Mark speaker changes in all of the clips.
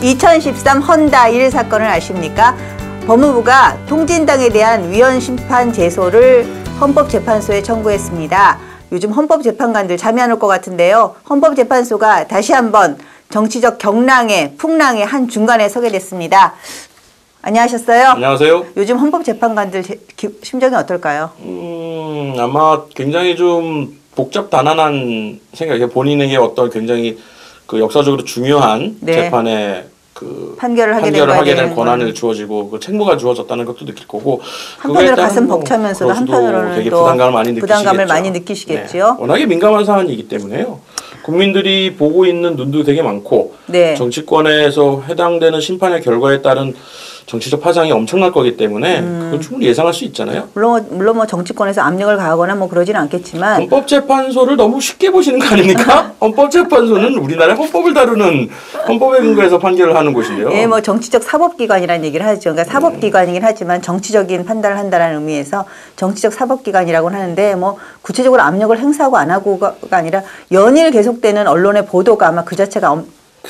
Speaker 1: 2013 헌다 1 사건을 아십니까? 법무부가 통진당에 대한 위헌 심판 제소를 헌법재판소에 청구했습니다. 요즘 헌법재판관들 잠이 안 올 것 같은데요. 헌법재판소가 다시 한번 정치적 경랑에 풍랑의 한 중간에 서게 됐습니다. 안녕하셨어요?
Speaker 2: 안녕하세요.
Speaker 1: 요즘 헌법재판관들 심정이 어떨까요?
Speaker 2: 아마 굉장히 좀 복잡다난한 생각이에요. 본인에게 어떤 굉장히 그 역사적으로 중요한 재판에 그 판결을 하게 된 권한을 주어지고 그 책무가 주어졌다는 것도 느낄 거고,
Speaker 1: 한편으로 가슴 벅차면서도 한편으로는
Speaker 2: 되게
Speaker 1: 또
Speaker 2: 부담감을
Speaker 1: 많이 느끼시겠죠.
Speaker 2: 네. 워낙에 민감한 사안이기 때문에요. 국민들이 보고 있는 눈도 되게 많고, 정치권에서 해당되는 심판의 결과에 따른 정치적 파장이 엄청날 거기 때문에 그건 충분히 예상할 수 있잖아요.
Speaker 1: 물론 뭐 정치권에서 압력을 가하거나 뭐 그러지는 않겠지만
Speaker 2: 헌법재판소를 너무 쉽게 보시는 거 아닙니까? 헌법재판소는 우리나라의 헌법을 다루는 헌법에 근거해서 판결을 하는 곳이에요.
Speaker 1: 예, 뭐 정치적 사법기관이라는 얘기를 하죠. 그러니까 사법기관이긴 하지만 정치적인 판단을 한다는 의미에서 정치적 사법기관이라고는 하는데, 뭐 구체적으로 압력을 행사하고 안 하고가 아니라 연일 계속되는 언론의 보도가 아마 그 자체가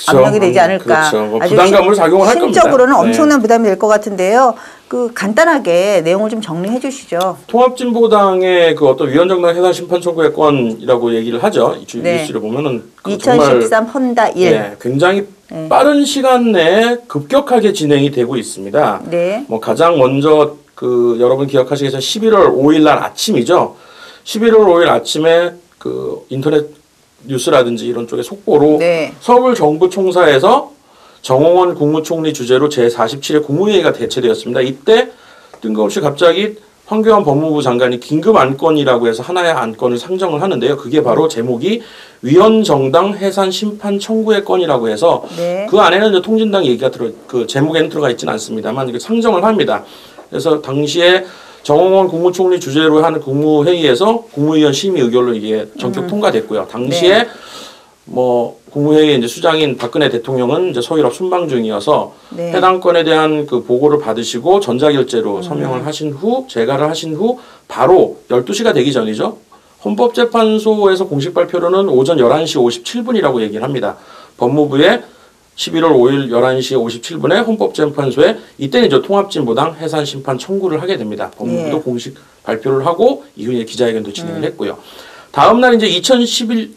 Speaker 1: 압력이 되지 않을까.
Speaker 2: 뭐 부담감을 작용을 할 겁니다.
Speaker 1: 심적으로는 엄청난 부담이 될 것 같은데요. 그 간단하게 내용을 좀 정리해 주시죠.
Speaker 2: 통합진보당의 그 어떤 위헌정당 해산 심판 청구의 건이라고 얘기를 하죠. 뉴스를 보면은
Speaker 1: 2013 헌다 1.
Speaker 2: 굉장히 빠른 시간 내에 급격하게 진행이 되고 있습니다. 뭐 가장 먼저 그 여러분 기억하시겠지만 11월 5일 날 아침이죠. 11월 5일 아침에 그 인터넷 뉴스라든지 이런 쪽의 속보로 서울 정부총사에서 정홍원 국무총리 주재로 제47회 국무회의가 개최되었습니다. 이때 뜬금없이 갑자기 황교안 법무부 장관이 긴급 안건이라고 해서 하나의 안건을 상정을 하는데요. 그게 바로 제목이 위헌정당 해산 심판 청구의 건이라고 해서 그 안에는 이제 통진당 얘기가 그 제목에는 들어가 있지는 않습니다만 이게 상정을 합니다. 그래서 당시에 정홍원 국무총리 주재로 하는 국무회의에서 국무위원 심의 의결로 이게 전격 통과됐고요. 당시에 뭐 국무회의 이제 수장인 박근혜 대통령은 이제 서울업 순방 중이어서 해당 건에 대한 그 보고를 받으시고 전자결재로 서명을 하신 후 재가를 하신 후 바로 12시가 되기 전이죠. 헌법재판소에서 공식 발표로는 오전 11시 57분이라고 얘기를 합니다. 법무부에 11월 5일 11시 57분에 헌법재판소에 이때는 이제 통합진보당 해산 심판 청구를 하게 됩니다. 법무부도 공식 발표를 하고 이후에 기자회견도 진행을 했고요. 다음 날 이제 2013년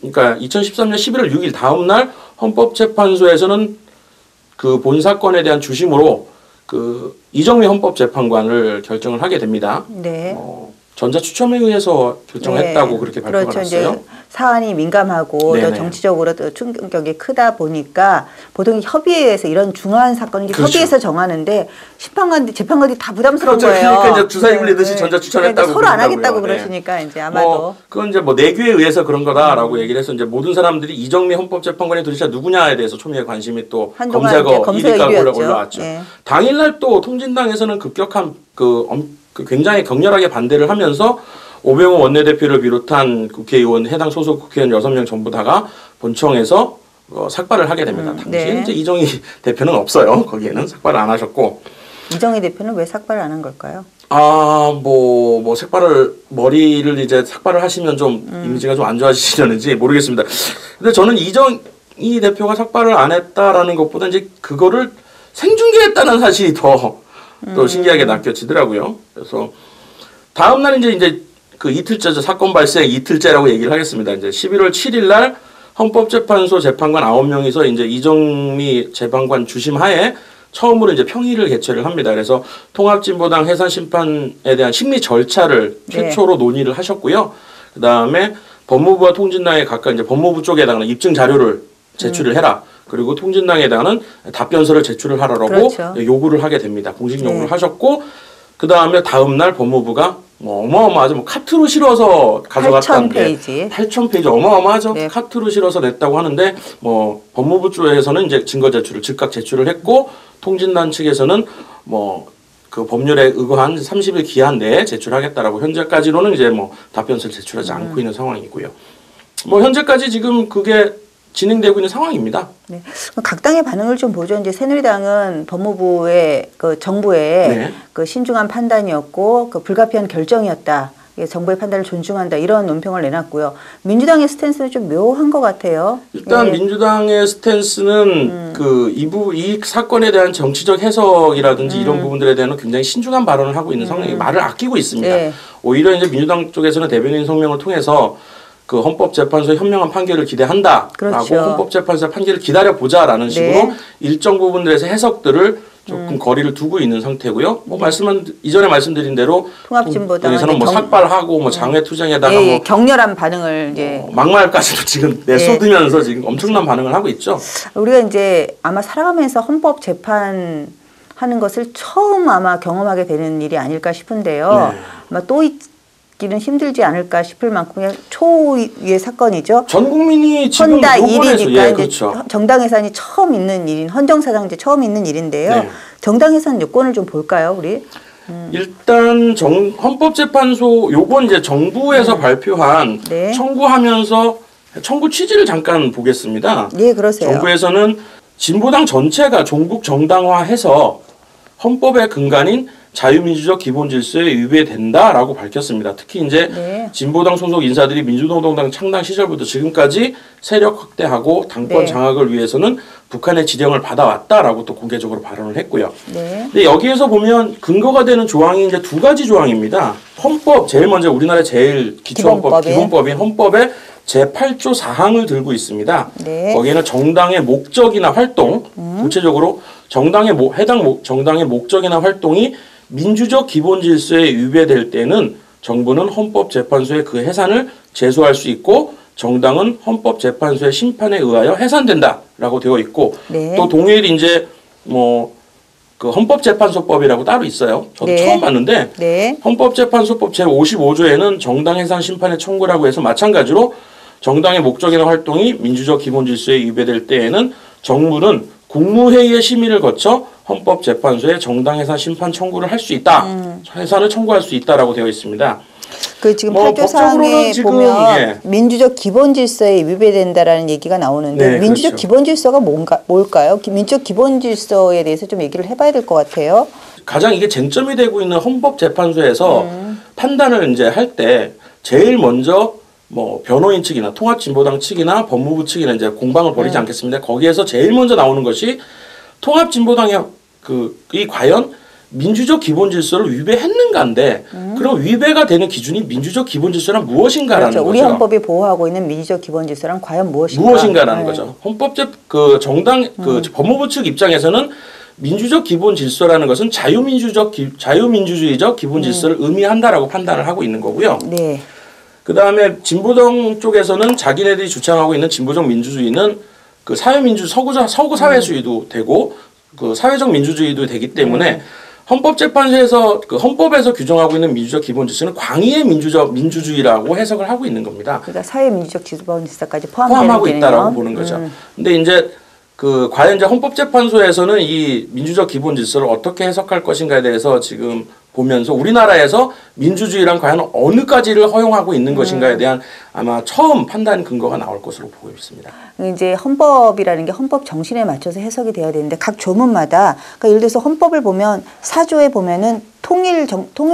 Speaker 2: 11월 6일 다음 날 헌법재판소에서는 그 본 사건에 대한 주심으로 그 이정미 헌법재판관을 결정을 하게 됩니다. 전자추첨에 의해서 결정했다고 그렇게 발표가 났어요.
Speaker 1: 이제 사안이 민감하고 또 정치적으로 또 충격이 크다 보니까 보통 협의에 의해서 이런 중요한 사건은 협의에서 정하는데 재판관들이 다 부담스러운 거예요.
Speaker 2: 그러니까 이제 주사위 굴리듯이 전자추첨했다고
Speaker 1: 서로 안 하겠다고 그러시니까 이제 아마도
Speaker 2: 그건 이제 뭐 내규에 의해서 그런 거다라고 얘기를 해서 이제 모든 사람들이 이정미 헌법재판관이 도대체 누구냐에 대해서 초미의 관심이 또 검색어 1위가 올라왔죠. 당일날 또 통진당에서는 급격한 그 굉장히 격렬하게 반대를 하면서 오병호 원내대표를 비롯한 국회의원, 해당 소속 국회의원 6명 전부 다가 본청에서 삭발을 하게 됩니다. 당시에 이제 이정희 대표는 없어요. 거기에는 삭발을 안 하셨고.
Speaker 1: 이정희 대표는 왜 삭발을 안 한 걸까요?
Speaker 2: 뭐 머리를 이제 삭발을 하시면 좀 이미지가 좀 안 좋아지시려는지 모르겠습니다. 근데 저는 이정희 대표가 삭발을 안 했다라는 것보다 이제 그거를 생중계했다는 사실이 또 신기하게 낚여지더라고요. 그래서 다음 날 이제 그 이틀째죠. 사건 발생 이틀째라고 얘기를 하겠습니다. 이제 11월 7일 날 헌법재판소 재판관 9명이서 이제 이정미 재판관 주심하에 처음으로 이제 평의를 개최를 합니다. 그래서 통합진보당 해산 심판에 대한 심리 절차를 최초로 논의를 하셨고요. 그 다음에 법무부와 통진당에 각각 이제 법무부 쪽에 해당하는 입증 자료를 제출을 해라. 그리고 통진당에 해당하는 답변서를 제출을 하라고 요구를 하게 됩니다. 공식 요구를 하셨고, 그 다음에 다음 날 법무부가 뭐 어마어마하죠. 뭐 카트로 실어서 가져갔다는데 8,000페이지 어마어마하죠. 카트로 실어서 냈다고 하는데 뭐 법무부 쪽에서는 이제 증거 제출을 즉각 제출을 했고, 통진당 측에서는 뭐 그 법률에 의거한 30일 기한 내에 제출하겠다라고 현재까지로는 이제 뭐 답변서를 제출하지 않고 있는 상황이고요. 뭐 현재까지 지금 그게 진행되고 있는 상황입니다.
Speaker 1: 각 당의 반응을 좀 보죠. 이제 새누리당은 법무부의 그 정부의 그 신중한 판단이었고 그 불가피한 결정이었다. 정부의 판단을 존중한다 이런 논평을 내놨고요. 민주당의 스탠스는 좀 묘한 것 같아요.
Speaker 2: 일단 민주당의 스탠스는 이 사건에 대한 정치적 해석이라든지 이런 부분들에 대한 굉장히 신중한 발언을 하고 있는 상황이 말을 아끼고 있습니다.
Speaker 1: 네.
Speaker 2: 오히려 이제 민주당 쪽에서는 대변인 성명을 통해서 그 헌법재판소의 현명한 판결을 기대한다라고
Speaker 1: 그렇죠.
Speaker 2: 헌법재판소의 판결을 기다려보자라는 식으로
Speaker 1: 네.
Speaker 2: 일정 부분들에서 해석들을 조금 거리를 두고 있는 상태고요. 뭐 이전에 말씀드린 대로
Speaker 1: 통합진보당에서는
Speaker 2: 뭐 삭발하고 뭐 장외투쟁에다가 뭐
Speaker 1: 격렬한 반응을 이제
Speaker 2: 막말까지도 지금 내쏟으면서 지금 엄청난 반응을 하고 있죠.
Speaker 1: 우리가 이제 아마 살아가면서 헌법 재판 하는 것을 처음 아마 경험하게 되는 일이 아닐까 싶은데요. 아마 또 있기는 힘들지 않을까 싶을 만큼의 초유의 사건이죠.
Speaker 2: 전 국민이 지금
Speaker 1: 헌다 일이니까
Speaker 2: 그렇죠.
Speaker 1: 정당 해산이 처음 있는 일인 헌정사상 이제 처음 있는 일인데요. 정당 해산 요건을 좀 볼까요, 우리?
Speaker 2: 일단 헌법재판소 요건 이제 정부에서 발표한 청구하면서 청구 취지를 잠깐 보겠습니다.
Speaker 1: 예, 그러세요.
Speaker 2: 정부에서는 진보당 전체가 종북 정당화해서 헌법의 근간인 자유민주적 기본질서에 위배된다라고 밝혔습니다. 특히 이제 진보당 소속 인사들이 민주노동당 창당 시절부터 지금까지 세력 확대하고 당권 장악을 위해서는 북한의 지령을 받아왔다라고 또 공개적으로 발언을 했고요. 근데 여기에서 보면 근거가 되는 조항이 이제 두 가지 조항입니다. 헌법 제일 먼저 우리나라의 제일 기본법인 헌법의 제8조 4항을 들고 있습니다. 거기에는 정당의 목적이나 활동, 구체적으로 해당 정당의 목적이나 활동이 민주적 기본 질서에 위배될 때는 정부는 헌법재판소에 그 해산을 제소할 수 있고 정당은 헌법재판소의 심판에 의하여 해산된다라고 되어 있고 또 동일 이제 그 헌법재판소법이라고 따로 있어요. 저도 처음 봤는데 헌법재판소법 제55조에는 정당 해산 심판의 청구라고 해서 마찬가지로 정당의 목적이나 활동이 민주적 기본 질서에 위배될 때에는 정부는 국무회의의 심의를 거쳐 헌법재판소에 정당 해산 심판 청구를 할 수 있다. 해산을 청구할 수 있다라고 되어 있습니다.
Speaker 1: 그 지금 8조 사항에 보면 민주적 기본 질서에 위배된다라는 얘기가 나오는데 민주적 기본 질서가 뭘까요? 민주적 기본 질서에 대해서 좀 얘기를 해봐야 될 것 같아요.
Speaker 2: 가장 이게 쟁점이 되고 있는 헌법재판소에서 판단을 이제 할 때 제일 먼저 뭐 변호인 측이나 통합진보당 측이나 법무부 측이나 이제 공방을 벌이지 않겠습니다. 거기에서 제일 먼저 나오는 것이 통합진보당이 이 과연 민주적 기본 질서를 위배했는가인데 그럼 위배가 되는 기준이 민주적 기본 질서란 무엇인가라는 거죠.
Speaker 1: 우리 헌법이 보호하고 있는 민주적 기본 질서란 과연
Speaker 2: 무엇인가라는 거죠. 법무부 측 입장에서는 민주적 기본 질서라는 것은 자유민주주의적 기본 질서를 의미한다라고 판단을 하고 있는 거고요. 그다음에 진보당 쪽에서는 자기네들이 주창하고 있는 진보적 민주주의는 그 서구 사회주의도 되고 그 사회적 민주주의도 되기 때문에 헌법재판소에서 헌법에서 규정하고 있는 민주적 기본 질서는 광의의 민주주의라고 해석을 하고 있는 겁니다.
Speaker 1: 그러니까 사회 민주적 기본 질서까지
Speaker 2: 포함하고 있다라고 보는 거죠. 근데 이제 과연 이제 헌법재판소에서는 이 민주적 기본 질서를 어떻게 해석할 것인가에 대해서 지금 보면서 우리나라에서 민주주의란 과연 어느까지를 허용하고 있는 것인가에 대한 아마 처음 판단 근거가 나올 것으로 보고 있습니다.
Speaker 1: 이제 헌법이라는 게 헌법 정신에 맞춰서 해석이 돼야 되는데 각 조문마다 그러니까 예를 들어서 헌법을 보면 4조에 보면은 통일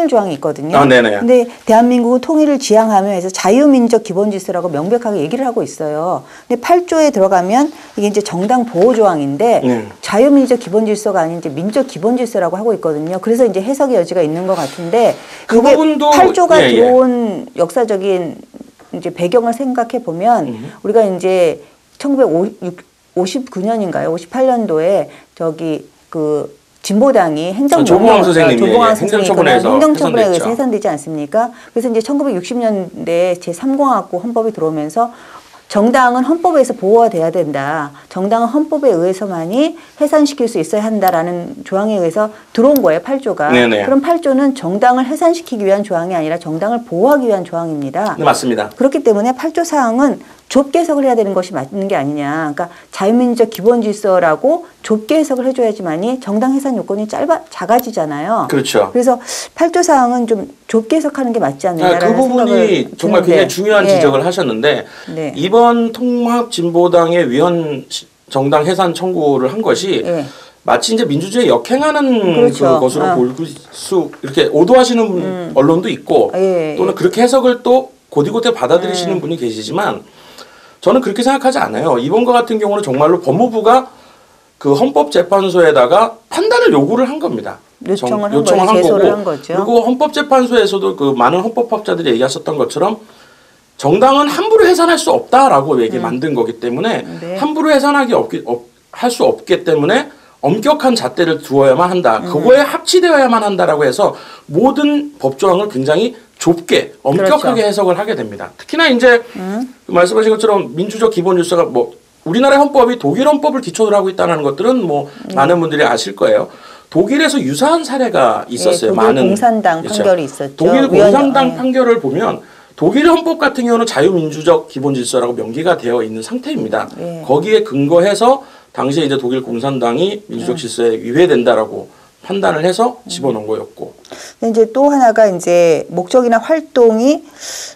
Speaker 1: 조항이 있거든요. 근데 대한민국은 통일을 지향하며 해서 자유민주적 기본 질서라고 명백하게 얘기를 하고 있어요. 근데 8조에 들어가면 이게 이제 정당 보호 조항인데 자유민주적 기본 질서가 아닌 이제 민주적 기본 질서라고 하고 있거든요. 그래서 이제 해석의 여지가 있는 것 같은데
Speaker 2: 그 부분도
Speaker 1: 8조가 들어온 역사적인 이제 배경을 생각해 보면 우리가 이제 1959년인가요? 58년도에 진보당이
Speaker 2: 조봉암 선생님이
Speaker 1: 행정처분에 의해서 해산되지 않습니까? 그래서 이제 1960년대 제3공화국 헌법이 들어오면서 정당은 헌법에서 보호가 돼야 된다. 정당은 헌법에 의해서만이 해산시킬 수 있어야 한다라는 조항에 의해서 들어온 거예요, 8조가. 그럼 8조는 정당을 해산시키기 위한 조항이 아니라 정당을 보호하기 위한 조항입니다.
Speaker 2: 맞습니다.
Speaker 1: 그렇기 때문에 8조 사항은 좁게 해석을 해야 되는 것이 맞는 게 아니냐. 그러니까 자유민주적 기본 질서라고 좁게 해석을 해줘야지만이 정당 해산 요건이 작아지잖아요.
Speaker 2: 그렇죠.
Speaker 1: 그래서 8조 사항은 좀 좁게 해석하는 게 맞지 않느냐라는
Speaker 2: 그 부분이 정말 굉장히 중요한 지적을 하셨는데 이번 통합진보당의 위헌 정당 해산 청구를 한 것이 마치 이제 민주주의에 역행하는
Speaker 1: 그렇죠.
Speaker 2: 것으로 볼 수 이렇게 오도하시는 언론도 있고
Speaker 1: 예,
Speaker 2: 또는 그렇게 해석을 또 곧이곧게 받아들이시는 분이 계시지만 저는 그렇게 생각하지 않아요. 이번과 같은 경우는 정말로 법무부가 그 헌법재판소에다가 판단을 요구를 한 겁니다.
Speaker 1: 요청을 한 제소를 한 거죠.
Speaker 2: 그리고 헌법재판소에서도 그 많은 헌법학자들이 얘기하셨던 것처럼 정당은 함부로 해산할 수 없다라고 만든 거기 때문에
Speaker 1: 네.
Speaker 2: 함부로 할 수 없기 때문에 엄격한 잣대를 두어야만 한다. 그거에 합치되어야만 한다라고 해서 모든 법조항을 굉장히 좁게 엄격하게
Speaker 1: 그렇죠.
Speaker 2: 해석을 하게 됩니다. 특히나 이제 말씀하신 것처럼 민주적 기본 질서가 뭐 우리나라의 헌법이 독일 헌법을 기초로 하고 있다는 것들은 뭐 많은 분들이 아실 거예요. 독일에서 유사한 사례가 있었어요.
Speaker 1: 네, 독일 공산당 판결이 있었죠.
Speaker 2: 독일 공산당 판결을 보면 독일 헌법 같은 경우는 자유민주적 기본 질서라고 명기가 되어 있는 상태입니다. 거기에 근거해서 당시에 이제 독일 공산당이 민주적 질서에 위배된다라고 판단을 해서 집어넣은 거였고.
Speaker 1: 이제 또 하나가 이제 목적이나 활동이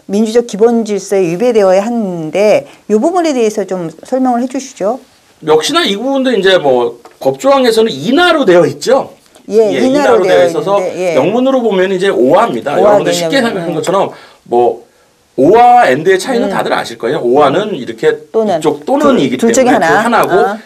Speaker 1: 민주적 기본 질서에 위배되어야 하는데 이 부분에 대해서 좀 설명을 해주시죠.
Speaker 2: 역시나 이 부분도 이제 뭐 법조항에서는 인하로 되어 있죠. 인하로 되어 있어서 영문으로 보면 이제 오화입니다. 여러분들 쉽게 생각하는 것처럼 뭐 오화와 엔드의 차이는 다들 아실 거예요. 오화는 이렇게 이쪽 또는이기
Speaker 1: 둘
Speaker 2: 때문에
Speaker 1: 중에
Speaker 2: 하나고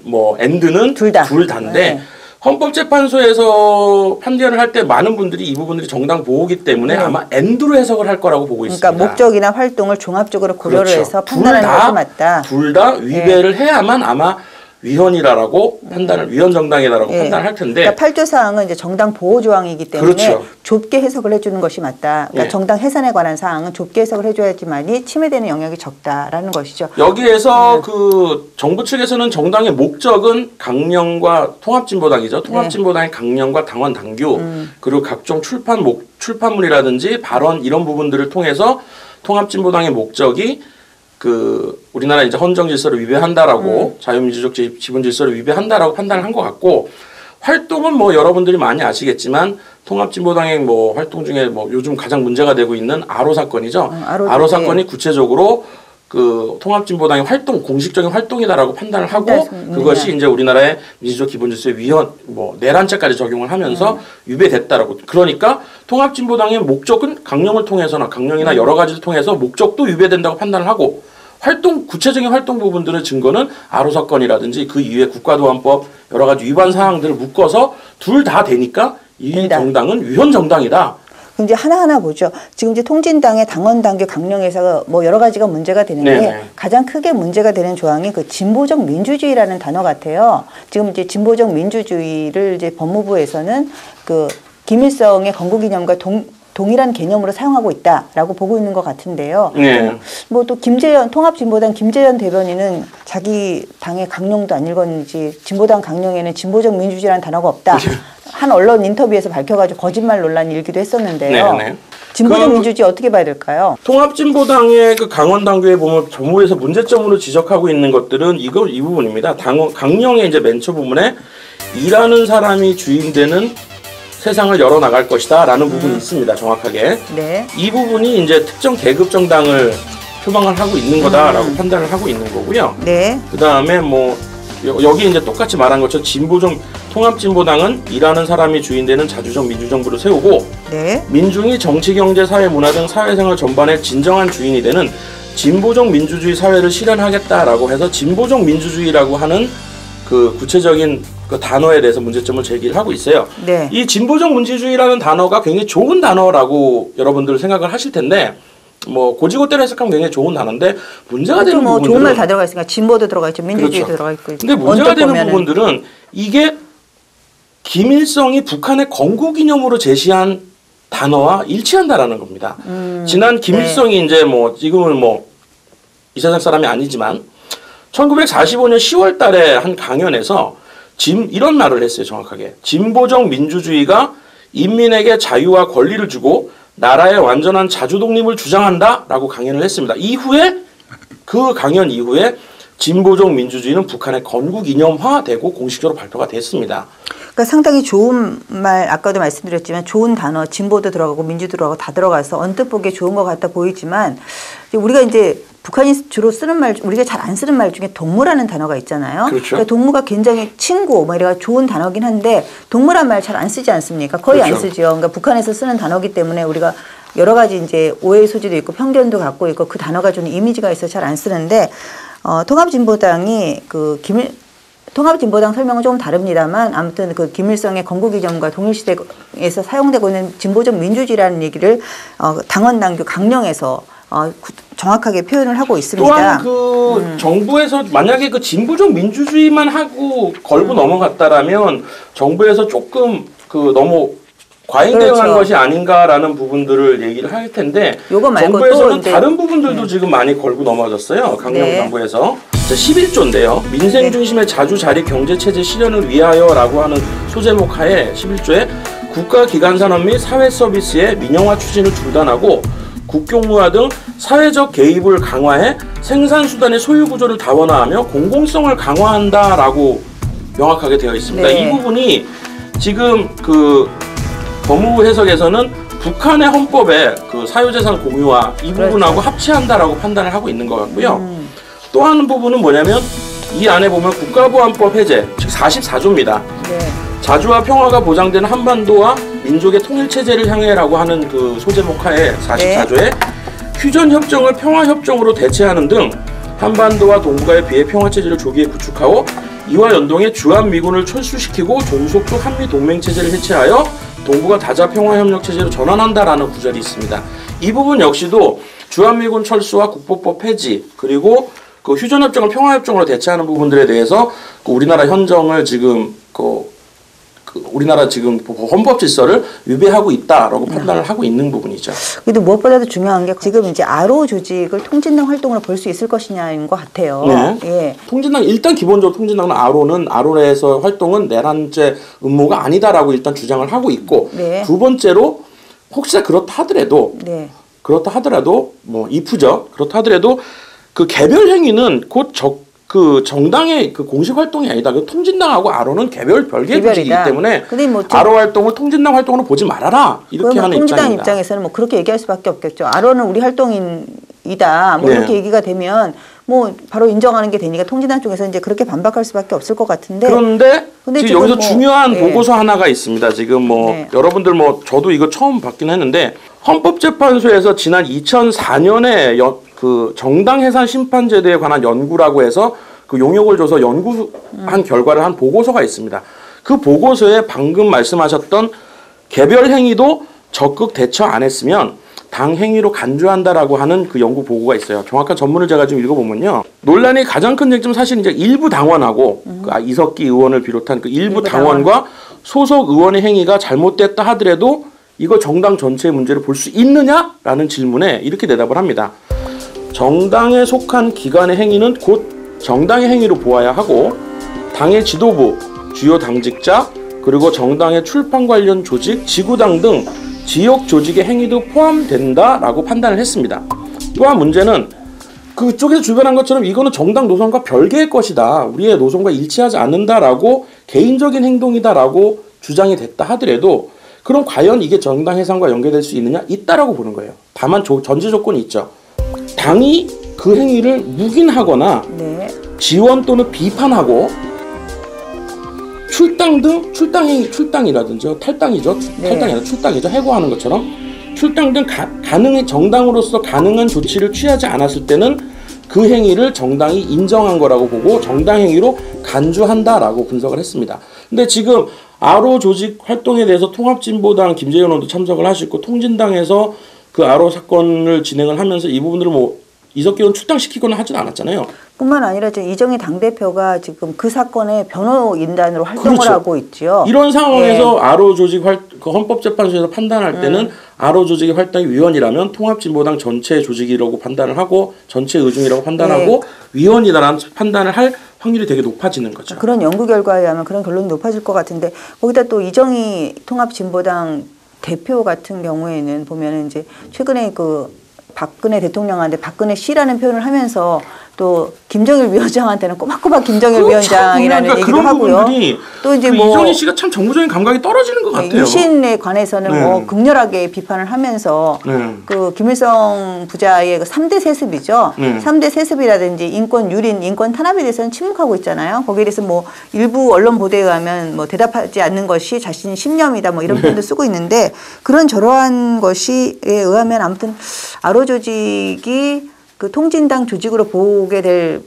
Speaker 2: 뭐 엔드는 둘 다인데 헌법재판소에서 판결을 할 때 많은 분들이 이 부분들이 정당 보호기 때문에 아마 엔드로 해석을 할 거라고 보고 있습니다.
Speaker 1: 그러니까 목적이나 활동을 종합적으로 고려를 해서 판단하는 것이 맞다.
Speaker 2: 둘 다 위배를 해야만 아마 위헌이라고 위헌 정당이다라고 판단을 할 텐데.
Speaker 1: 그러니까 8조 사항은 이제 정당 보호 조항이기 때문에
Speaker 2: 그렇죠.
Speaker 1: 좁게 해석을 해주는 것이 맞다. 그러니까 정당 해산에 관한 사항은 좁게 해석을 해줘야지만이 침해되는 영역이 적다라는 것이죠.
Speaker 2: 여기에서 그 정부 측에서는 정당의 목적은 강령과 통합진보당이죠. 통합진보당의 강령과 당원 당규 그리고 각종 출판물이라든지 발언 이런 부분들을 통해서 통합진보당의 목적이 그 우리나라 이제 헌정 질서를 위배한다라고 자유민주적 지분 질서를 위배한다라고 판단을 한 것 같고 활동은 뭐 여러분들이 많이 아시겠지만 통합진보당의 뭐 활동 중에 뭐 요즘 가장 문제가 되고 있는 아로 사건이죠. 아로 사건이 구체적으로 그 통합진보당의 공식적인 활동이다라고 판단을 하고 그것이 이제 우리나라의 민주적 기본 질서의 위헌 내란죄까지 적용을 하면서 위배됐다라고. 그러니까 통합진보당의 목적은 강령을 통해서나 강령이나 여러 가지를 통해서 목적도 위배된다고 판단을 하고 구체적인 활동 부분들의 증거는 아로 사건이라든지 그 이후에 국가도안법 여러 가지 위반 사항들을 묶어서 둘 다 되니까 이 정당은 위헌 정당이다.
Speaker 1: 이제 하나하나 보죠. 지금 이제 통진당의 당원 당규 강령에서 뭐 여러 가지가 문제가 되는데 가장 크게 문제가 되는 조항이 그 진보적 민주주의라는 단어 같아요. 지금 이제 진보적 민주주의를 이제 법무부에서는 그 김일성의 건국기념과 동일한 개념으로 사용하고 있다라고 보고 있는 것 같은데요. 뭐 또 통합진보당 김재현 대변인은 자기 당의 강령도 안 읽었는지 진보당 강령에는 진보적 민주주의라는 단어가 없다. 한 언론 인터뷰에서 밝혀가지고 거짓말 논란이 일기도 했었는데요. 진보적 민주주의 어떻게 봐야 될까요?
Speaker 2: 통합진보당의 그 강원 당규에 보면 정부에서 문제점으로 지적하고 있는 것들은 이 부분입니다. 강령의 이제 맨 첫 부분에 일하는 사람이 주인되는 세상을 열어나갈 것이다 라는 부분이 있습니다. 정확하게. 이 부분이 이제 특정 계급 정당을 표방을 하고 있는 거다라고 판단을 하고 있는 거고요. 그 다음에 뭐 여기 이제 똑같이 말한 것처럼 통합진보당은 일하는 사람이 주인되는 자주적 민주정부를 세우고 민중이 정치, 경제, 사회, 문화 등 사회생활 전반의 진정한 주인이 되는 진보적 민주주의 사회를 실현하겠다라고 해서 진보적 민주주의라고 하는 그 구체적인 그 단어에 대해서 문제점을 제기를 하고 있어요. 이 진보적 민주주의라는 단어가 굉장히 좋은 단어라고 여러분들 생각을 하실 텐데 뭐 고지고대로 해석하면 굉장히 좋은 단어인데 문제가 되는 부분들은
Speaker 1: 좋은 말 다 들어가 있으니까 진보도 들어가 있죠. 민주주의도 들어가 있고.
Speaker 2: 근데 문제가 되는 부분들은 이게 김일성이 북한의 건국기념으로 제시한 단어와 일치한다라는 겁니다. 지난 김일성이 이제 뭐 지금은 뭐 이 세상 사람이 아니지만 1945년 10월 달에 한 강연에서 이런 말을 했어요. 정확하게. 진보적 민주주의가 인민에게 자유와 권리를 주고 나라의 완전한 자주독립을 주장한다라고 강연을 했습니다. 그 강연 이후에 진보적 민주주의는 북한의 건국이념화되고 공식적으로 발표가 됐습니다.
Speaker 1: 그러니까 상당히 좋은 말, 아까도 말씀드렸지만 좋은 단어, 진보도 들어가고 민주도 들어가고 다 들어가서 언뜻 보기에 좋은 것 같아 보이지만 우리가 이제 북한이 주로 쓰는 말, 우리가 잘 안 쓰는 말 중에 동무라는 단어가 있잖아요.
Speaker 2: 그렇죠.
Speaker 1: 그러니까 동무가 굉장히 친구, 뭐 이래가 좋은 단어긴 한데 동무란 말 잘 안 쓰지 않습니까? 거의
Speaker 2: 그렇죠.
Speaker 1: 안 쓰죠. 그러니까 북한에서 쓰는 단어기 때문에 우리가 여러 가지 이제 오해의 소지도 있고 편견도 갖고 있고 그 단어가 좀 이미지가 있어 잘 안 쓰는데 통합진보당이 통합진보당 설명은 조금 다릅니다만 아무튼 그 김일성의 건국이전과 동일시대에서 사용되고 있는 진보적 민주주의라는 얘기를 당원 당규 강령에서 정확하게 표현을 하고 있습니다.
Speaker 2: 또한 그 정부에서 만약에 그 진보적 민주주의만 하고 걸고 넘어갔다라면 정부에서 조금 그 너무 과잉 대응한
Speaker 1: 그렇죠.
Speaker 2: 것이 아닌가라는 부분들을 얘기를 할 텐데
Speaker 1: 요거 말고
Speaker 2: 정부에서는
Speaker 1: 또
Speaker 2: 다른 부분들도 지금 많이 걸고 넘어졌어요. 강령
Speaker 1: 네.
Speaker 2: 정부에서. 11조인데요. 민생 중심의 자주 자립 경제체제 실현을 위하여라고 하는 소제목 하에 11조에 국가기관산업 및 사회서비스의 민영화 추진을 중단하고 국경무화 등 사회적 개입을 강화해 생산수단의 소유구조를 다원화하며 공공성을 강화한다라고 명확하게 되어 있습니다.
Speaker 1: 네.
Speaker 2: 이 부분이 지금 그 법무부 해석에서는 북한의 헌법에 그 사유재산 공유와 이 부분하고
Speaker 1: 그렇죠.
Speaker 2: 합치한다라고 판단을 하고 있는 것 같고요. 또 하는 부분은 뭐냐면 이 안에 보면 국가보안법 해제, 즉 44조입니다.
Speaker 1: 네.
Speaker 2: 자주와 평화가 보장되는 한반도와 민족의 통일체제를 향해라고 하는 그 소제목 하에 44조에 휴전협정을 평화협정으로 대체하는 등 한반도와 동북아의 비핵 평화체제를 조기에 구축하고 이와 연동해 주한미군을 철수시키고 종속적 한미동맹체제를 해체하여 동북아 다자평화협력체제로 전환한다라는 구절이 있습니다. 이 부분 역시도 주한미군 철수와 국보법 폐지 그리고 그 휴전협정을 평화협정으로 대체하는 부분들에 대해서 그 우리나라 현정을 지금 우리나라 지금 헌법 질서를 위배하고 있다라고 판단을 하고 있는 부분이죠.
Speaker 1: 그래도 무엇보다도 중요한 게 지금 이제 아로 조직을 통진당 활동으로 볼 수 있을 것이냐인 것 같아요.
Speaker 2: 네.
Speaker 1: 예.
Speaker 2: 통진당 일단 기본적으로 통진당은 아로에서 활동은 내란죄 음모가 아니다라고 일단 주장을 하고 있고
Speaker 1: 네.
Speaker 2: 두 번째로 혹시나 그렇다 하더라도 뭐 이프죠. 그렇다 하더라도 그 개별 행위는 곧 그 정당의 그 공식 활동이 아니다. 그 통진당하고 아로는 별개의 조직이기 때문에
Speaker 1: 뭐
Speaker 2: 아로 활동을 통진당 활동으로 보지 말아라 이렇게 하는
Speaker 1: 통진당
Speaker 2: 입장입니다.
Speaker 1: 입장에서는 뭐 그렇게 얘기할 수밖에 없겠죠. 아로는 우리 활동인이다. 뭐
Speaker 2: 네.
Speaker 1: 이렇게 얘기가 되면 뭐 바로 인정하는 게 되니까 통진당 쪽에서 이제 그렇게 반박할 수밖에 없을 것 같은데.
Speaker 2: 그런데 지금 여기서 중요한
Speaker 1: 네.
Speaker 2: 보고서 하나가 있습니다. 지금 뭐
Speaker 1: 네.
Speaker 2: 여러분들 뭐 저도 이거 처음 받긴 했는데 헌법재판소에서 지난 2004년에 그 정당 해산 심판제도에 관한 연구라고 해서 그 용역을 줘서 연구한 결과를 한 보고서가 있습니다. 그 보고서에 방금 말씀하셨던 개별 행위도 적극 대처 안 했으면 당 행위로 간주한다라고 하는 그 연구 보고가 있어요. 정확한 전문을 제가 좀 읽어보면요. 논란의 가장 큰 쟁점은 사실 이제 일부 당원하고 그 이석기 의원을 비롯한 그 일부 당원과 소속 의원의 행위가 잘못됐다 하더라도 이거 정당 전체의 문제를 볼 수 있느냐라는 질문에 이렇게 대답을 합니다. 정당에 속한 기관의 행위는 곧 정당의 행위로 보아야 하고 당의 지도부, 주요 당직자, 그리고 정당의 출판 관련 조직, 지구당 등 지역 조직의 행위도 포함된다라고 판단을 했습니다. 또한 문제는 그쪽에서 주변한 것처럼 이거는 정당 노선과 별개의 것이다. 우리의 노선과 일치하지 않는다라고 개인적인 행동이다라고 주장이 됐다 하더라도 그럼 과연 이게 정당 해산과 연계될 수 있느냐? 있다라고 보는 거예요. 다만 전제 조건이 있죠. 당이 그 행위를 묵인하거나
Speaker 1: 네. 지원
Speaker 2: 또는 비판하고 출당 등 출당이라든지 탈당이죠.
Speaker 1: 네.
Speaker 2: 탈당이 아니라 출당이죠. 해고하는 것처럼 출당 등 정당으로서 가능한 조치를 취하지 않았을 때는 그 행위를 정당이 인정한 거라고 보고 정당 행위로 간주한다라고 분석을 했습니다. 근데 지금 아로 조직 활동에 대해서 통합진보당 김재현 의원도 참석을 하시고 통진당에서 그 아로 사건을 진행을 하면서 이 부분들을 뭐 이석기 의원 출당시키거나 하지는 않았잖아요.
Speaker 1: 뿐만 아니라 지금 이정희 당대표가 지금 그 사건의 변호인단으로 활동을
Speaker 2: 그렇죠.
Speaker 1: 하고 있죠.
Speaker 2: 이런 상황에서 아로 조직 그 헌법재판소에서 판단할 때는 아로 조직의 활동이 위헌이라면 통합진보당 전체 조직이라고 판단을 하고 전체 의중이라고 판단하고 위헌이다라는 판단을 할 확률이 되게 높아지는 거죠.
Speaker 1: 그런 연구 결과에 의하면 그런 결론이 높아질 것 같은데 거기다 또 이정희 통합진보당 대표 같은 경우에는 보면은 이제 최근에 그 박근혜 대통령한테 박근혜 씨라는 표현을 하면서 또 김정일 위원장한테는 꼬박꼬박 김정일
Speaker 2: 그렇죠.
Speaker 1: 위원장이라는
Speaker 2: 그러니까
Speaker 1: 얘기도 하고요.
Speaker 2: 또 이제 뭐 이정희 씨가 참 정부적인 감각이 떨어지는 것 같아요.
Speaker 1: 유신에 관해서는 뭐 극렬하게 비판을 하면서 그 김일성 부자의 그 3대 세습이죠. 3대 세습이라든지 인권 유린, 인권 탄압에 대해서는 침묵하고 있잖아요. 거기에 대해서 뭐 일부 언론 보도에 가면 뭐 대답하지 않는 것이 자신의 신념이다 뭐 이런 표현도 쓰고 있는데 그런 저러한 것에 의하면 아무튼 아로 조직이 그 통진당 조직으로 보게 될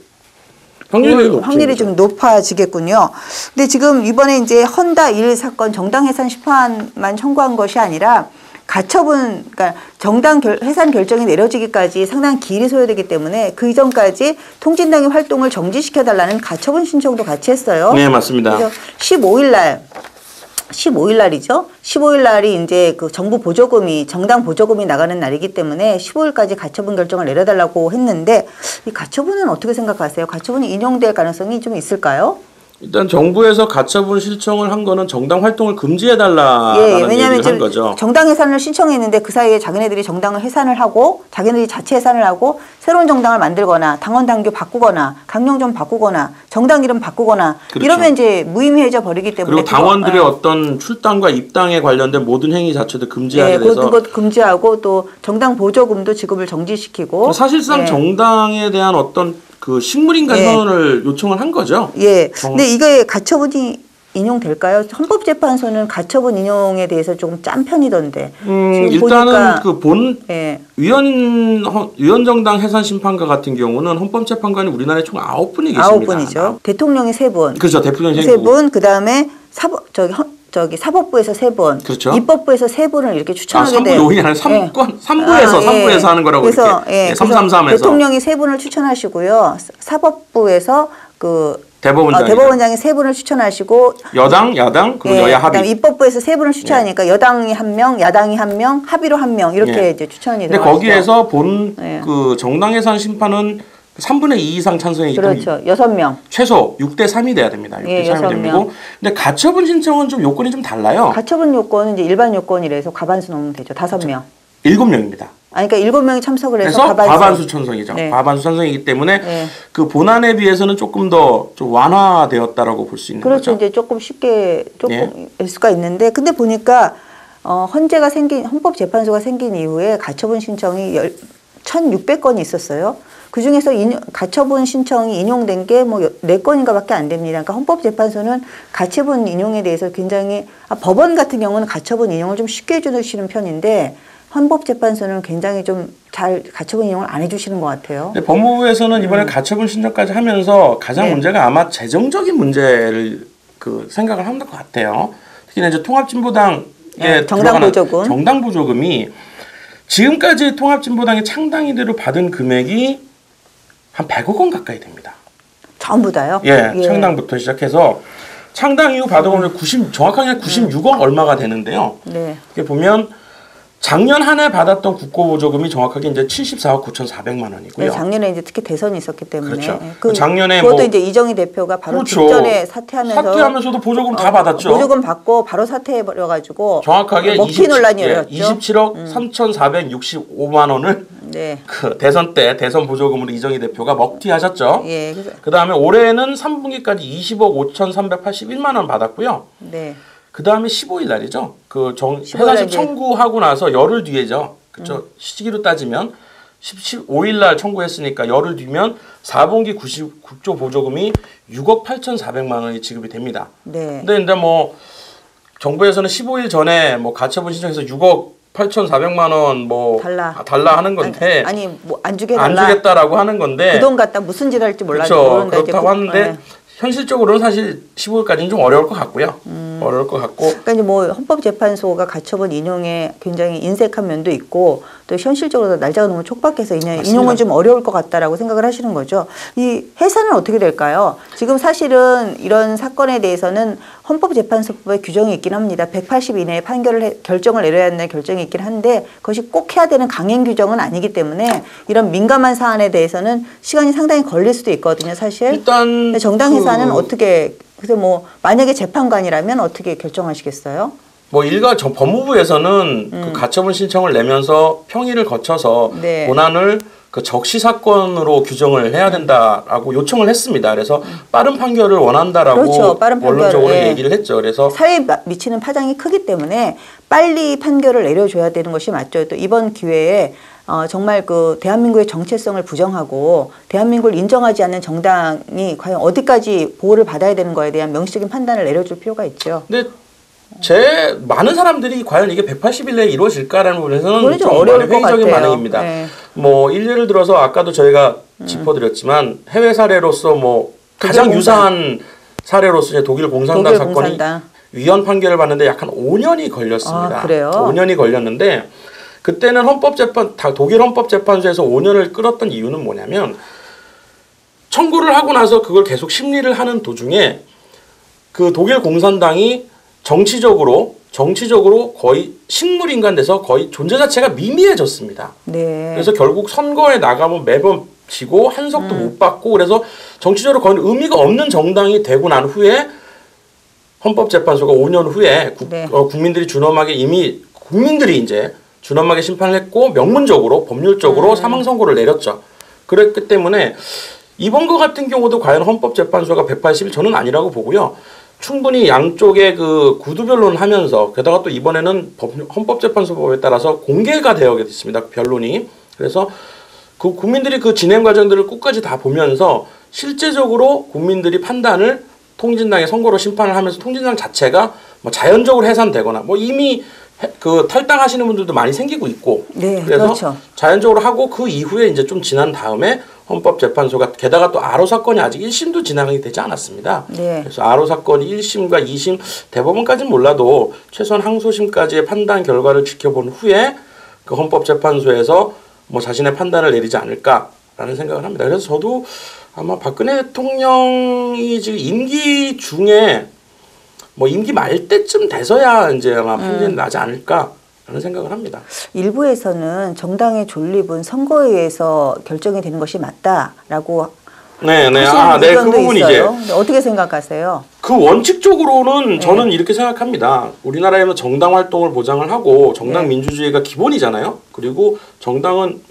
Speaker 1: 확률이 좀 높아지겠군요. 근데 지금 이번에 이제 헌다 1 사건 정당 해산 심판만 청구한 것이 아니라 가처분, 그러니까 정당 해산 결정이 내려지기까지 상당한 기일이 소요되기 때문에 그 이전까지 통진당의 활동을 정지시켜달라는 가처분 신청도 같이 했어요.
Speaker 2: 네, 맞습니다.
Speaker 1: 그래서 15일 날이죠. 15일 날이 이제 그 정부 보조금이 정당 보조금이 나가는 날이기 때문에 15일까지 가처분 결정을 내려달라고 했는데 이 가처분은 어떻게 생각하세요? 가처분이 인용될 가능성이 좀 있을까요?
Speaker 2: 일단 정부에서 가처분 신청을 한 거는 정당 활동을 금지해달라는 얘기를 한 거죠.
Speaker 1: 정당 해산을 신청했는데 그 사이에 자기네들이 정당을 해산을 하고 자기네들이 자체 해산을 하고 새로운 정당을 만들거나 당원 당규 바꾸거나 강령좀 바꾸거나 정당 이름 바꾸거나 그렇죠. 이러면 이제 무의미해져 버리기 때문에
Speaker 2: 그리고 당원들의 어떤 출당과 입당에 관련된 모든 행위 자체도 금지하게 돼서
Speaker 1: 그것 금지하고 또 정당 보조금도 지급을 정지시키고
Speaker 2: 사실상 정당에 대한 어떤 그 식물인간 선언을 요청을 한 거죠.
Speaker 1: 예. 근데 이게 가처분이 인용될까요? 헌법재판소는 가처분 인용에 대해서 조금 짠 편이던데.
Speaker 2: 일단은 그 본 위원정당 해산 심판관 같은 경우는 헌법재판관이 우리나라에 총 9분이 계십니다.
Speaker 1: 9분이죠. 대통령이 3분.
Speaker 2: 그렇죠. 대통령이
Speaker 1: 3분. 그다음에 사법부에서 3분,
Speaker 2: 그렇죠.
Speaker 1: 입법부에서 3분을 이렇게 추천하게 돼요.
Speaker 2: 3부 아니라 3부에서 하는 거라고
Speaker 1: 그래서,
Speaker 2: 이렇게 333에서
Speaker 1: 대통령이 3분을 추천하시고요. 사법부에서 그 대법원장이 3분을 추천하시고
Speaker 2: 여당, 야당, 그리고 여야 합의.
Speaker 1: 입법부에서 3분을 추천하니까 여당이 1명, 야당이 1명, 합의로 1명 이렇게 이제 추천이
Speaker 2: 되죠. 근데 거기에서 본 그 정당 해산 심판은 3분의 2 이상 찬성이기 때문에
Speaker 1: 그렇죠. 6명.
Speaker 2: 최소 6대 3이 돼야 됩니다. 6대 3이 됩니다. 근데 가처분 신청은 좀 요건이 좀 달라요.
Speaker 1: 가처분 요건은 이제 일반 요건이라서 과반수 넘으면 되죠. 5명.
Speaker 2: 7명입니다.
Speaker 1: 그러니까 7명이 참석을 해서
Speaker 2: 과반수 찬성이죠. 과반수 찬성이기 때문에 그 본안에 비해서는 조금 더 좀 완화되었다라고 볼 수 있는 거죠.
Speaker 1: 그렇죠. 이제 조금 쉽게 일 수가 있는데 근데 보니까 헌법재판소가 생긴 이후에 가처분 신청이 1,600건이 있었어요. 그 중에서 가처분 신청이 인용된 게 뭐 4건인가 밖에 안 됩니다. 그러니까 헌법재판소는 가처분 인용에 대해서 굉장히, 법원 같은 경우는 가처분 인용을 좀 쉽게 해주시는 편인데, 헌법재판소는 굉장히 좀 잘 가처분 인용을 안 해주시는 것 같아요.
Speaker 2: 근데 법무부에서는 이번에 가처분 신청까지 하면서 가장 문제가 아마 재정적인 문제를 그 생각을 하는 것 같아요. 특히나 이제 통합진보당에 정당 보조금이 지금까지 통합진보당이 창당 이래로 받은 금액이 한 100억 원 가까이 됩니다.
Speaker 1: 전부 다요?
Speaker 2: 창당부터 시작해서 창당 이후 받은 건 정확하게 96억 얼마가 되는데요. 이렇게 보면 작년 한 해 받았던 국고보조금이 정확하게 이제 74억 9,400만 원이고요.
Speaker 1: 작년에 이제 특히 대선이 있었기 때문에.
Speaker 2: 그렇죠. 작년에
Speaker 1: 그것도 이제 이정희 대표가 바로 직전에
Speaker 2: 사퇴하면서도 보조금 다 받았죠.
Speaker 1: 보조금 받고 바로 사퇴해버려가지고
Speaker 2: 정확하게
Speaker 1: 먹튀 논란이 일었죠.
Speaker 2: 27억 3,465만 원을 그 대선 때 대선 보조금으로 이정희 대표가 먹튀하셨죠. 그 다음에 올해는 3분기까지 20억 5,381만 원 받았고요. 그 다음에 15일 날이죠. 그 해산시 청구하고 나서 열흘 뒤에죠. 그렇죠. 시기로 따지면 15일 날 청구했으니까 열흘 뒤면 4분기 국조 보조금이 6억 8,400만 원이 지급이 됩니다. 근데 이제 뭐 정부에서는 15일 전에 뭐 가처분 신청해서 6억 8,400만 원 뭐 달라 하는 건데
Speaker 1: 뭐 안
Speaker 2: 주겠다라고 하는 건데
Speaker 1: 그 돈 갖다 무슨 짓 할지 몰라서
Speaker 2: 그렇죠. 그렇다고 하는데 현실적으로는 사실 15일까지는 좀 어려울 것 같고요. 어려울 것 같고.
Speaker 1: 그러니까 이제 뭐 헌법재판소가 가처분 인용에 굉장히 인색한 면도 있고 또 현실적으로 날짜가 너무 촉박해서 인용은 좀 어려울 것 같다라고 생각을 하시는 거죠. 이 해산은 어떻게 될까요? 지금 사실은 이런 사건에 대해서는 헌법재판소법에 규정이 있긴 합니다. 180 이내에 결정을 내려야 한다는 결정이 있긴 한데 그것이 꼭 해야 되는 강행 규정은 아니기 때문에 이런 민감한 사안에 대해서는 시간이 상당히 걸릴 수도 있거든요, 사실.
Speaker 2: 일단
Speaker 1: 정당 해산은 어떻게 그래서 뭐 만약에 재판관이라면 어떻게 결정하시겠어요?
Speaker 2: 뭐 법무부에서는 그 가처분 신청을 내면서 평의를 거쳐서 본안을 그 적시 사건으로 규정을 해야 된다라고 요청을 했습니다. 그래서 빠른 판결을 원한다라고
Speaker 1: 그렇죠. 빠른 판결,
Speaker 2: 원론적으로 얘기를 했죠. 그래서
Speaker 1: 사회에 미치는 파장이 크기 때문에 빨리 판결을 내려줘야 되는 것이 맞죠. 또 이번 기회에 정말 그 대한민국의 정체성을 부정하고 대한민국을 인정하지 않는 정당이 과연 어디까지 보호를 받아야 되는 거에 대한 명시적인 판단을 내려줄 필요가 있죠.
Speaker 2: 근데 많은 사람들이 과연 이게 180일 내에 이루어질까라는 부분에서는 좀
Speaker 1: 어려울
Speaker 2: 회의적인 반응입니다.
Speaker 1: 네.
Speaker 2: 뭐 예를 들어서 아까도 저희가 짚어드렸지만 해외 사례로서 뭐 가장 유사한 사례로서 이제 독일 공산당 사건이 위헌 판결을 받는데 약 한 5년이 걸렸습니다.
Speaker 1: 아, 그래요?
Speaker 2: 5년이 걸렸는데 그때는 독일 헌법재판소에서 5년을 끌었던 이유는 뭐냐면 청구를 하고 나서 그걸 계속 심리를 하는 도중에 그 독일 공산당이 정치적으로 거의 식물인간 돼서 거의 존재 자체가 미미해졌습니다.
Speaker 1: 네.
Speaker 2: 그래서 결국 선거에 나가면 매번 지고 한석도 못 받고 그래서 정치적으로 거의 의미가 없는 정당이 되고 난 후에 헌법재판소가 5년 후에 국민들이 준엄하게 국민들이 이제 준엄하게 심판을 했고 명문적으로 법률적으로 사망 선고를 내렸죠. 그랬기 때문에 이번 거 같은 경우도 과연 헌법재판소가 180일 저는 아니라고 보고요. 충분히 양쪽의 그 구두변론을 하면서 게다가 또 이번에는 헌법재판소법에 따라서 공개가 되어 있습니다. 변론이. 그래서 그 국민들이 그 진행 과정들을 끝까지 다 보면서 실제적으로 국민들이 판단을 통진당의 선거로 심판을 하면서 통진당 자체가 뭐 자연적으로 해산되거나 뭐 이미 그 탈당하시는 분들도 많이 생기고 있고
Speaker 1: 네,
Speaker 2: 그래서
Speaker 1: 그렇죠.
Speaker 2: 자연적으로 하고 그 이후에 이제 좀 지난 다음에 헌법재판소가 게다가 또 아로 사건이 아직 1심도 진행이 되지 않았습니다.
Speaker 1: 네.
Speaker 2: 그래서 아로 사건이 1심과 2심 대법원까지는 몰라도 최소한 항소심까지의 판단 결과를 지켜본 후에 그 헌법재판소에서 뭐 자신의 판단을 내리지 않을까라는 생각을 합니다. 그래서 저도 아마 박근혜 대통령이 지금 임기 중에 뭐 임기 말 때쯤 돼서야 이제 아마 판결이 나지 않을까라는 생각을 합니다.
Speaker 1: 일부에서는 정당의 존립은 선거에 의해서 결정이 되는 것이 맞다라고
Speaker 2: 네네. 그 부분이
Speaker 1: 있어요. 이제 어떻게 생각하세요?
Speaker 2: 그 원칙적으로는 저는 이렇게 생각합니다. 우리나라에는 정당 활동을 보장을 하고 정당 민주주의가 기본이잖아요. 그리고 정당은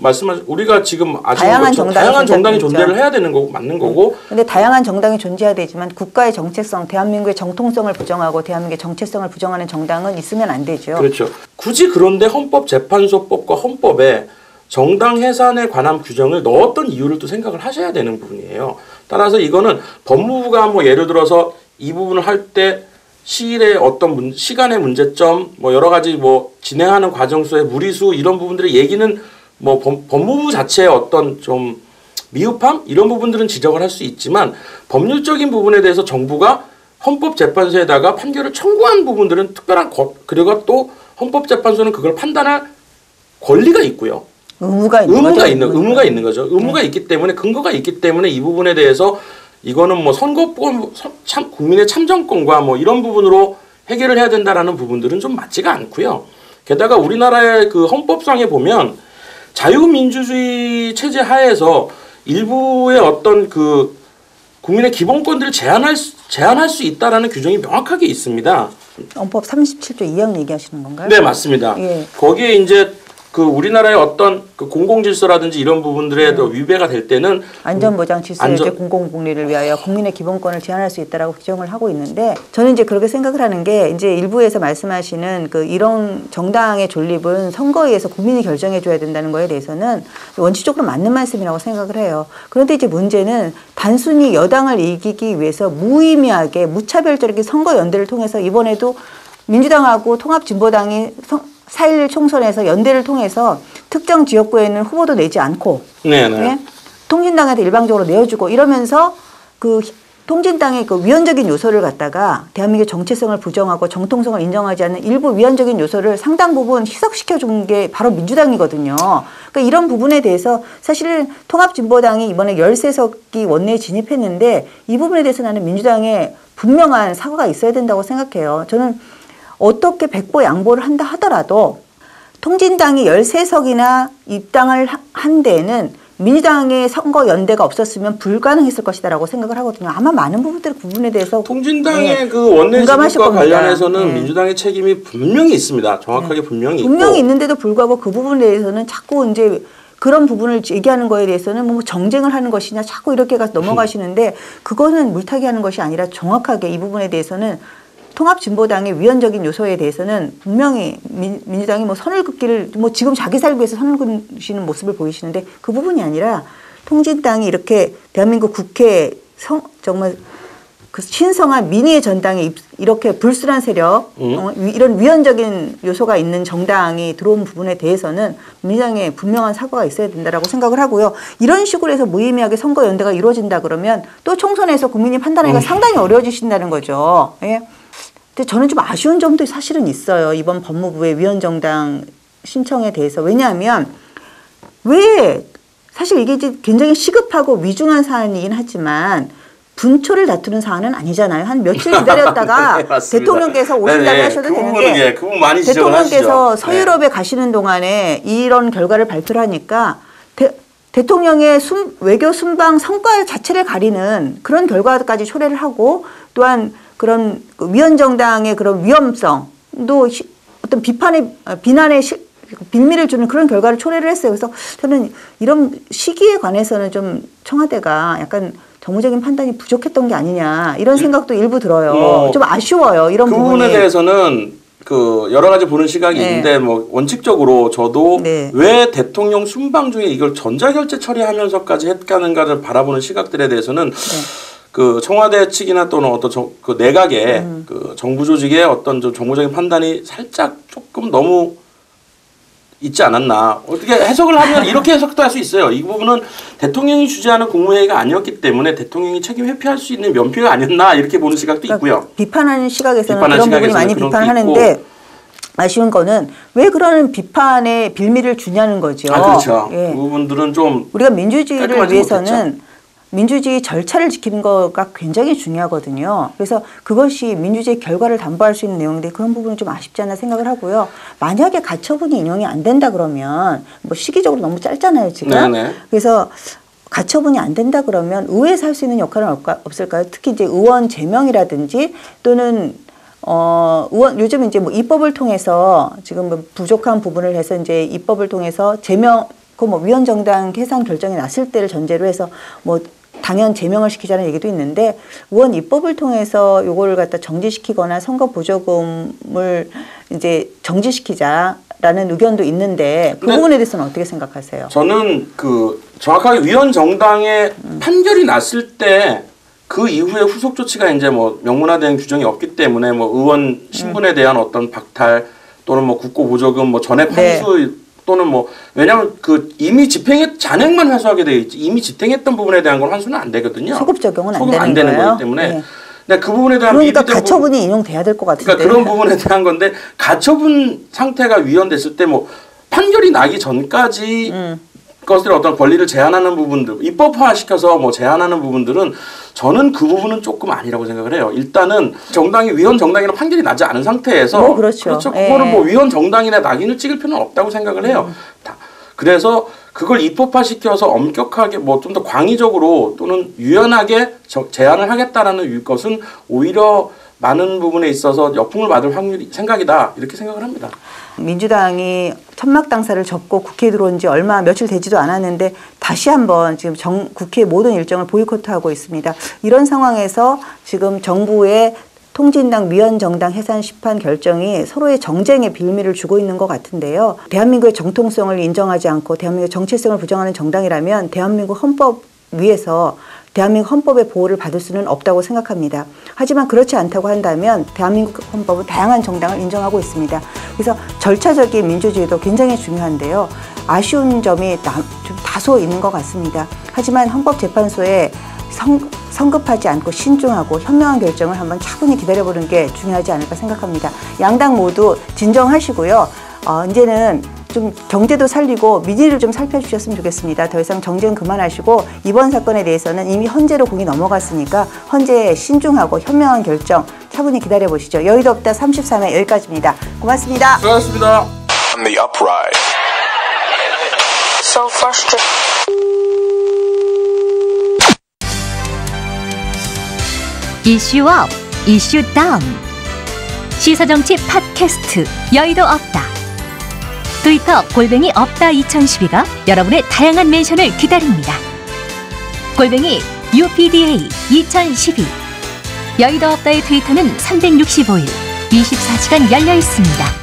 Speaker 2: 우리가 지금 아직 다양한 정당이 존재를 해야 되는 거고 맞는 거고.
Speaker 1: 근데 다양한 정당이 존재해야 되지만 국가의 정체성, 대한민국의 정통성을 부정하고 대한민국의 정체성을 부정하는 정당은 있으면 안 되죠.
Speaker 2: 그렇죠. 굳이 그런데 헌법재판소법과 헌법에 정당 해산에 관한 규정을 넣었던 이유를 또 생각을 하셔야 되는 부분이에요. 따라서 이거는 법무부가 뭐 예를 들어서 이 부분을 할 때 시일의 어떤 시간의 문제점, 뭐 여러 가지 뭐 진행하는 과정수의 무리수 이런 부분들의 얘기는 뭐 법무부 자체의 어떤 좀 미흡함 이런 부분들은 지적을 할 수 있지만 법률적인 부분에 대해서 정부가 헌법재판소에다가 판결을 청구한 부분들은 특별한 그리고 또 헌법재판소는 그걸 판단할 권리가 있고요. 의무가 있는 거죠. 의무가 있기 때문에 근거가 있기 때문에 이 부분에 대해서 이거는 뭐 선거권 국민의 참정권과 뭐 이런 부분으로 해결을 해야 된다라는 부분들은 좀 맞지가 않고요. 게다가 우리나라의 그 헌법상에 보면 자유민주주의 체제 하에서 일부의 어떤 그 국민의 기본권들을 제한할 수 있다라는 규정이 명확하게 있습니다.
Speaker 1: 헌법 37조 2 항 얘기하시는 건가요?
Speaker 2: 네, 맞습니다. 예. 거기에 이제 그 우리나라의 어떤 그 공공질서라든지 이런 부분들에 위배가 될 때는
Speaker 1: 안전보장 질서의 공공복리를 위하여 국민의 기본권을 제한할 수 있다라고 규정을 하고 있는데 저는 이제 그렇게 생각을 하는 게 이제 일부에서 말씀하시는 그 이런 정당의 존립은 선거에 의해서 국민이 결정해 줘야 된다는 거에 대해서는 원칙적으로 맞는 말씀이라고 생각을 해요. 그런데 이제 문제는 단순히 여당을 이기기 위해서 무의미하게 무차별적인 선거 연대를 통해서 이번에도 민주당하고 통합진보당이 4.11 총선에서 연대를 통해서 특정 지역구에는 후보도 내지 않고 네? 통진당한테 일방적으로 내어주고 이러면서 그 통진당의 그 위헌적인 요소를 갖다가 대한민국의 정체성을 부정하고 정통성을 인정하지 않는 일부 위헌적인 요소를 상당 부분 희석시켜 준 게 바로 민주당이거든요. 그러니까 이런 부분에 대해서 사실 통합진보당이 이번에 13석이 원내에 진입했는데 이 부분에 대해서 나는 민주당의 분명한 사과가 있어야 된다고 생각해요. 저는 어떻게 백보 양보를 한다 하더라도 통진당이 13석이나 입당을 한 데에는 민주당의 선거 연대가 없었으면 불가능했을 것이다라고 생각을 하거든요. 아마 많은 부분에 대해서
Speaker 2: 통진당의 그 원내 진입과 관련해서는 민주당의 책임이 분명히 있습니다. 정확하게 분명히
Speaker 1: 있는데도 불구하고 그 부분에 대해서는 자꾸 이제 그런 부분을 얘기하는 거에 대해서는 뭐 정쟁을 하는 것이냐 자꾸 이렇게 가서 넘어가시는데 그거는 물타기 하는 것이 아니라 정확하게 이 부분에 대해서는 통합진보당의 위헌적인 요소에 대해서는 분명히 민주당이 뭐 선을 긋기를 뭐 지금 자기 살기 위해서 선을 긋시는 모습을 보이시는데 그 부분이 아니라 통진당이 이렇게 대한민국 국회에 정말 그 신성한 민의의 전당에 이렇게 불순한 세력, 이런 위헌적인 요소가 있는 정당이 들어온 부분에 대해서는 민주당에 분명한 사과가 있어야 된다라고 생각을 하고요. 이런 식으로 해서 무의미하게 선거 연대가 이루어진다 그러면 또 총선에서 국민이 판단하기가 상당히 어려워지신다는 거죠. 예. 근데 저는 좀 아쉬운 점도 사실은 있어요. 이번 법무부의 위헌정당 신청에 대해서. 왜냐하면 왜 사실 이게 이제 굉장히 시급하고 위중한 사안이긴 하지만 분초를 다투는 사안은 아니잖아요. 한 며칠 기다렸다가
Speaker 2: 네,
Speaker 1: 대통령께서 오신다고 하셔도 되는데
Speaker 2: 그 부분 많이
Speaker 1: 대통령께서 서유럽에 가시는 동안에 이런 결과를 발표를 하니까 대통령의 외교 순방 성과 자체를 가리는 그런 결과까지 초래를 하고 또한 그런 위헌정당의 그런 위험성도 어떤 비난의 빌미를 주는 그런 결과를 초래를 했어요. 그래서 저는 이런 시기에 관해서는 좀 청와대가 약간 정무적인 판단이 부족했던 게 아니냐 이런 생각도 일부 들어요. 좀 아쉬워요. 이런 부분이.
Speaker 2: 부분에 대해서는 그 여러 가지 보는 시각이 있는데 뭐 원칙적으로 저도 왜 대통령 순방 중에 이걸 전자결제 처리하면서까지 했가는가를 바라보는 시각들에 대해서는 그 청와대 측이나 또는 어떤 그 내각의 그 정부 조직의 어떤 좀 정무적인 판단이 살짝 조금 너무 있지 않았나. 어떻게 해석을 하면 이렇게 해석도 할 수 있어요. 이 부분은 대통령이 주재하는 국무회의가 아니었기 때문에 대통령이 책임 회피할 수 있는 면피가 아니었나 이렇게 보는 시각도 있고요.
Speaker 1: 비판하는 시각에서는 그런 부분이 많이 비판하는데 아쉬운 거는 왜 그런 비판에 빌미를 주냐는 거죠.
Speaker 2: 그렇죠. 그 부분들은 좀
Speaker 1: 우리가 민주주의를 위해서는 못했죠. 민주주의 절차를 지키는 거가 굉장히 중요하거든요. 그래서 그것이 민주주의 결과를 담보할 수 있는 내용인데 그런 부분은 좀 아쉽지 않나 생각을 하고요. 만약에 가처분이 인용이 안 된다 그러면 뭐 시기적으로 너무 짧잖아요, 지금. 그래서 가처분이 안 된다 그러면 의회에서 할 수 있는 역할은 없을까요? 특히 이제 의원 제명이라든지 또는 의원 요즘 이제 뭐 입법을 통해서 지금 뭐 부족한 부분을 해서 이제 입법을 통해서 제명 그 뭐 위헌정당 해산 결정이 났을 때를 전제로 해서 뭐 당연 제명을 시키자는 얘기도 있는데 의원 입법을 통해서 요거를 갖다 정지시키거나 선거 보조금을 이제 정지시키자라는 의견도 있는데 그 부분에 대해서는 어떻게 생각하세요?
Speaker 2: 저는 그 정확하게 위헌정당의 판결이 났을 때 그 이후에 후속 조치가 이제 뭐 명문화된 규정이 없기 때문에 뭐 의원 신분에 대한 어떤 박탈 또는 뭐 국고 보조금 뭐 전액 환수 또는 뭐 왜냐하면 그 이미 집행했 잔액만 회수하게 되어 있지 이미 집행했던 부분에 대한 건 환수는 안 되거든요.
Speaker 1: 소급 적용은
Speaker 2: 안 되는 거기 때문에. 근데 그 부분에 대한
Speaker 1: 그러니까 가처분이 인용돼야 될 것 같은데.
Speaker 2: 그러니까 그런 부분에 대한 건데 가처분 상태가 위헌됐을 때 뭐 판결이 나기 전까지 것들의 어떤 권리를 제한하는 부분들 입법화시켜서 뭐 제한하는 부분들은 저는 그 부분은 조금 아니라고 생각을 해요. 일단은 정당이 위헌 정당이나 판결이 나지 않은 상태에서
Speaker 1: 그렇죠.
Speaker 2: 그거를 뭐 위헌 정당이나 낙인을 찍을 필요는 없다고 생각을 해요. 그래서 그걸 입법화시켜서 엄격하게 뭐 좀 더 광의적으로 또는 유연하게 제한을 하겠다라는 것은 오히려 많은 부분에 있어서 역풍을 받을 생각이다 이렇게 생각을 합니다.
Speaker 1: 민주당이 천막 당사를 접고 국회에 들어온 지 며칠 되지도 않았는데 다시 한번 지금 국회 모든 일정을 보이콧하고 있습니다. 이런 상황에서 지금 정부의 통진당 위헌정당 해산 심판 결정이 서로의 정쟁의 빌미를 주고 있는 것 같은데요. 대한민국의 정통성을 인정하지 않고 대한민국의 정체성을 부정하는 정당이라면 대한민국 헌법 위에서 대한민국 헌법의 보호를 받을 수는 없다고 생각합니다. 하지만 그렇지 않다고 한다면 대한민국 헌법은 다양한 정당을 인정하고 있습니다. 그래서 절차적인 민주주의도 굉장히 중요한데요. 아쉬운 점이 좀 다소 있는 것 같습니다. 하지만 헌법재판소에 성급하지 않고 신중하고 현명한 결정을 한번 차분히 기다려보는 게 중요하지 않을까 생각합니다. 양당 모두 진정하시고요. 이제는 좀 경제도 살리고 민의를 좀 살펴주셨으면 좋겠습니다. 더 이상 정쟁 그만하시고 이번 사건에 대해서는 이미 헌재로 공이 넘어갔으니까 헌재에 신중하고 현명한 결정 차분히 기다려보시죠. 여의도 없다 33회 여기까지입니다. 고맙습니다.
Speaker 2: 수고하셨습니다.
Speaker 3: On the upright. So frustrated.
Speaker 4: 이슈업, 이슈다운 시사정치 팟캐스트 여의도 없다. 트위터 골뱅이 없다 2012가 여러분의 다양한 멘션을 기다립니다. 골뱅이 UPDA 2012. 여의도 없다의 트위터는 365일 24시간 열려 있습니다.